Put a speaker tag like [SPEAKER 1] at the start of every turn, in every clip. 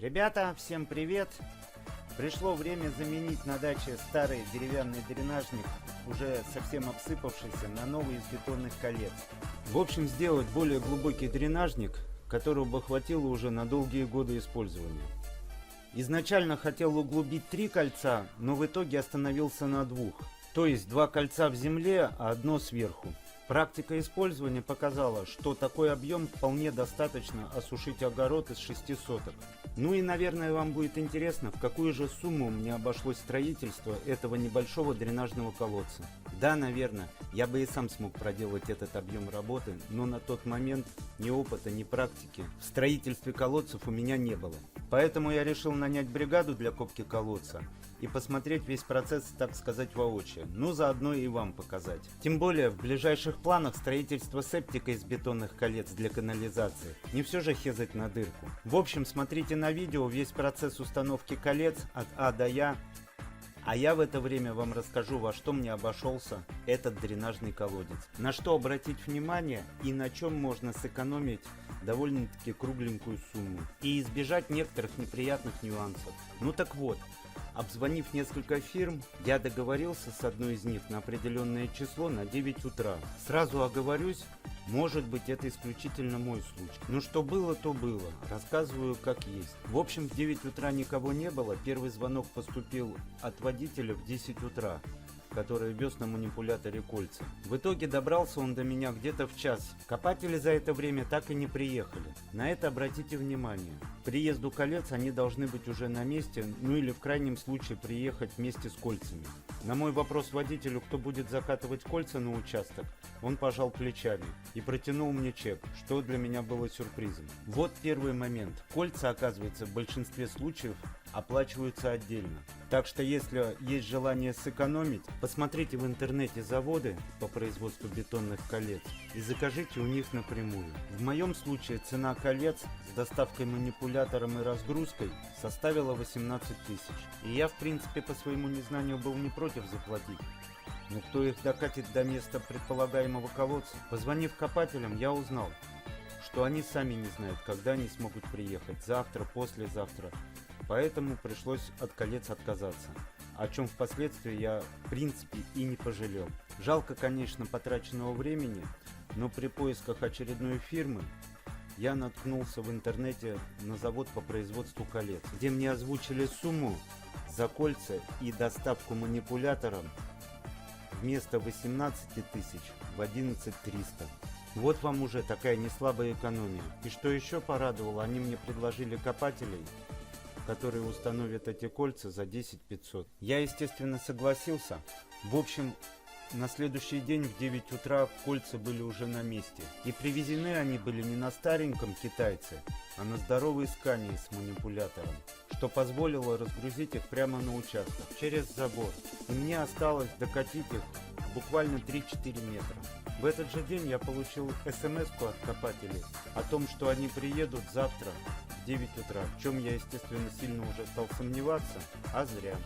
[SPEAKER 1] Ребята, всем привет! Пришло время заменить на даче старый деревянный дренажник, уже совсем обсыпавшийся, на новый из бетонных колец. В общем, сделать более глубокий дренажник, которого бы хватило уже на долгие годы использования. Изначально хотел углубить 3 кольца, но в итоге остановился на 2. То есть 2 кольца в земле, а одно сверху. Практика использования показала, что такой объем вполне достаточно осушить огород из 6 соток. Ну и, наверное, вам будет интересно, в какую же сумму мне обошлось строительство этого небольшого дренажного колодца. Да, наверное, я бы и сам смог проделать этот объем работы, но на тот момент ни опыта, ни практики в строительстве колодцев у меня не было. Поэтому я решил нанять бригаду для копки колодца и посмотреть весь процесс, так сказать, воочию. Ну, заодно и вам показать. Тем более, в ближайших планах строительство септика из бетонных колец для канализации. Не все же хезать на дырку. В общем, смотрите на видео весь процесс установки колец от А до Я. А я в это время вам расскажу, во что мне обошелся этот дренажный колодец. На что обратить внимание и на чем можно сэкономить довольно-таки кругленькую сумму. И избежать некоторых неприятных нюансов. Ну так вот. Обзвонив несколько фирм, я договорился с одной из них на определенное число на 9 утра. Сразу оговорюсь, может быть, это исключительно мой случай. Но что было, то было. Рассказываю как есть. В общем, в 9 утра никого не было. Первый звонок поступил от водителя в 10 утра, который вез на манипуляторе кольца. В итоге добрался он до меня где-то в час. Копатели за это время так и не приехали. На это обратите внимание. К приезду колец они должны быть уже на месте, ну или в крайнем случае приехать вместе с кольцами. На мой вопрос водителю, кто будет закатывать кольца на участок, он пожал плечами и протянул мне чек, что для меня было сюрпризом. Вот первый момент. Кольца, оказывается, в большинстве случаев оплачиваются отдельно. Так что если есть желание сэкономить, посмотрите в интернете заводы по производству бетонных колец и закажите у них напрямую. В моем случае цена колец с доставкой манипулятором и разгрузкой составила 18 тысяч. И я, в принципе, по своему незнанию был не против заплатить. Но кто их докатит до места предполагаемого колодца? Позвонив копателям, я узнал, что они сами не знают, когда они смогут приехать, завтра, послезавтра. Поэтому пришлось от колец отказаться, о чем впоследствии я в принципе и не пожалел. Жалко, конечно, потраченного времени, но при поисках очередной фирмы я наткнулся в интернете на завод по производству колец, где мне озвучили сумму за кольца и доставку манипулятором вместо 18 тысяч в 11 300. Вот вам уже такая неслабая экономия. И что еще порадовало, они мне предложили копателей, которые установят эти кольца за 10 500. Я, естественно, согласился. В общем, на следующий день в 9 утра кольца были уже на месте. И привезены они были не на стареньком китайце, а на здоровой скании с манипулятором, что позволило разгрузить их прямо на участок, через забор. И мне осталось докатить их буквально 3-4 метра. В этот же день я получил смс-ку от копателей о том, что они приедут завтра в 9 утра, в чем я, естественно, сильно уже стал сомневаться, а зря.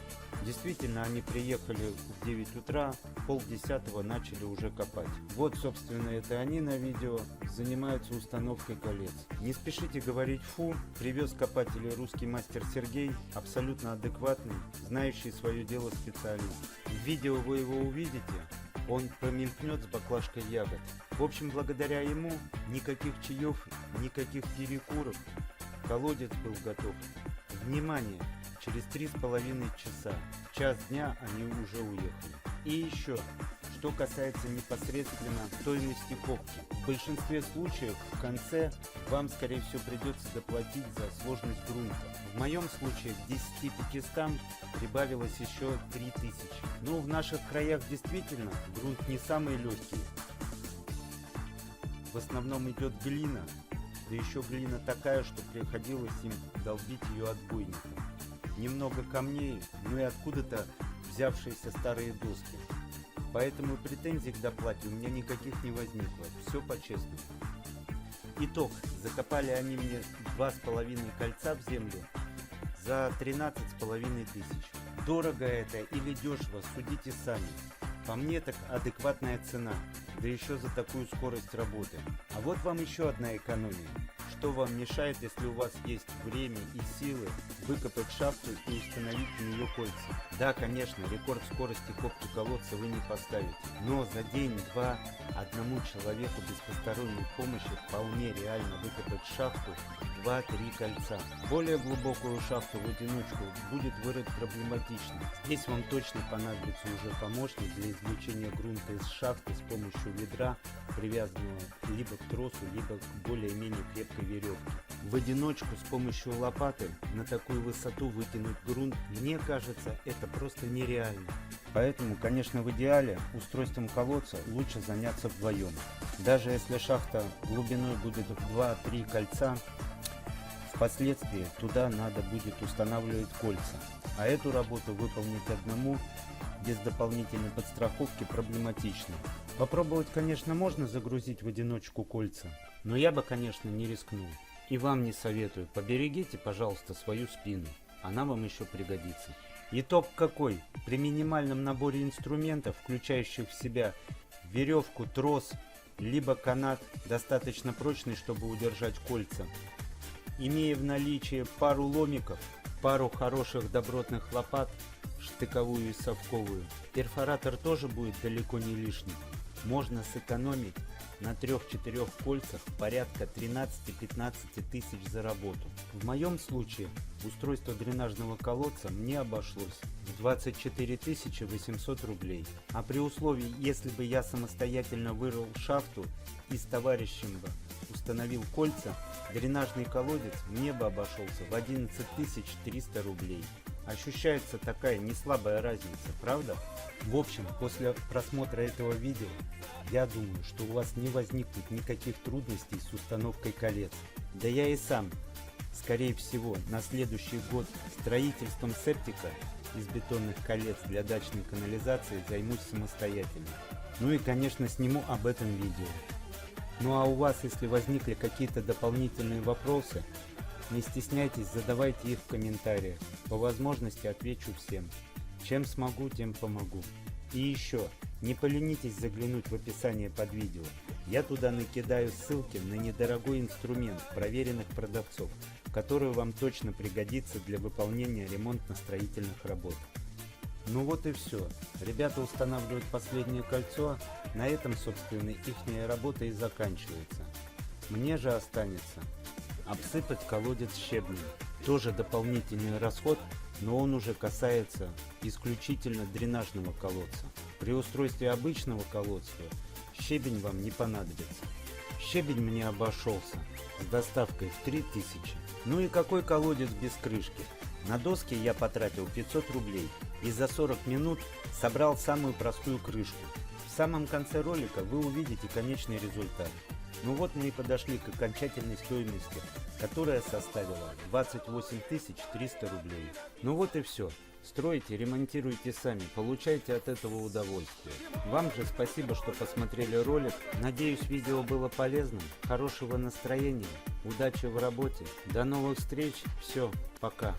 [SPEAKER 1] Действительно, они приехали в 9 утра, полдесятого начали уже копать. Вот, собственно, это они на видео занимаются установкой колец. Не спешите говорить фу, привез копателей русский мастер Сергей, абсолютно адекватный, знающий свое дело специалист. В видео вы его увидите. Он промелькнет с баклажкой ягод. В общем, благодаря ему никаких чаев, никаких перекуров. Колодец был готов. Внимание! Через 3,5 часа, в час дня они уже уехали. И еще, что касается непосредственно стоимости копки. В большинстве случаев в конце вам, скорее всего, придется доплатить за сложность грунта. В моем случае к 10 500 прибавилось еще 3000. Но в наших краях действительно грунт не самый легкий. В основном идет глина, да еще глина такая, что приходилось им долбить ее отбойником. Немного камней, ну и откуда-то взявшиеся старые доски. Поэтому претензий к доплате у меня никаких не возникло. Все по-честному. Итог. Закопали они мне 2,5 кольца в землю за 13,5 тысяч. Дорого это или дешево, судите сами. По мне так адекватная цена, да еще за такую скорость работы. А вот вам еще одна экономия. что вам мешает, если у вас есть время и силы, выкопать шахту и установить в нее кольца? Да, конечно, рекорд скорости копки колодца вы не поставите, но за день-два одному человеку без посторонней помощи вполне реально выкопать шахту 2-3 кольца. Более глубокую шахту в одиночку будет вырыть проблематично. Здесь вам точно понадобится уже помощник для извлечения грунта из шахты с помощью ведра, привязанного либо к тросу, либо к более-менее крепкой веревке. В одиночку с помощью лопаты на такую высоту вытянуть грунт, мне кажется, это просто нереально. Поэтому, конечно, в идеале устройством колодца лучше заняться вдвоем. Даже если шахта глубиной будет в 2-3 кольца, впоследствии туда надо будет устанавливать кольца. А эту работу выполнить одному без дополнительной подстраховки проблематично. Попробовать, конечно, можно загрузить в одиночку кольца, но я бы, конечно, не рискнул. И вам не советую. Поберегите, пожалуйста, свою спину. Она вам еще пригодится. Итог какой? При минимальном наборе инструментов, включающих в себя веревку, трос, либо канат, достаточно прочный, чтобы удержать кольца, имея в наличии пару ломиков, пару хороших добротных лопат, штыковую и совковую, перфоратор тоже будет далеко не лишним. Можно сэкономить на 3-4 кольцах порядка 13-15 тысяч за работу. В моем случае устройство дренажного колодца мне обошлось в 24 800 рублей. А при условии, если бы я самостоятельно вырыл шахту и с товарищем бы установил кольца, дренажный колодец мне бы обошелся в 11 300 рублей. Ощущается такая неслабая разница, правда? В общем, после просмотра этого видео, я думаю, что у вас не возникнет никаких трудностей с установкой колец. Да я и сам, скорее всего, на следующий год строительством септика из бетонных колец для дачной канализации займусь самостоятельно. Ну и, конечно, сниму об этом видео. Ну а у вас, если возникли какие-то дополнительные вопросы, не стесняйтесь, задавайте их в комментариях. По возможности отвечу всем. Чем смогу, тем помогу. И еще, не поленитесь заглянуть в описание под видео. Я туда накидаю ссылки на недорогой инструмент проверенных продавцов, который вам точно пригодится для выполнения ремонтно-строительных работ. Ну вот и все. Ребята устанавливают последнее кольцо. На этом, собственно, ихняя работа и заканчивается. Мне же останется обсыпать колодец щебнем. Тоже дополнительный расход, но он уже касается исключительно дренажного колодца. При устройстве обычного колодца щебень вам не понадобится. Щебень мне обошелся с доставкой в 3000. Ну и какой колодец без крышки? На доски я потратил 500 рублей и за 40 минут собрал самую простую крышку. В самом конце ролика вы увидите конечный результат. Ну вот мы и подошли к окончательной стоимости, которая составила 28 300 рублей. Ну вот и все. Стройте, ремонтируйте сами, получайте от этого удовольствие. Вам же спасибо, что посмотрели ролик. Надеюсь, видео было полезным. Хорошего настроения, удачи в работе. До новых встреч. Все, пока.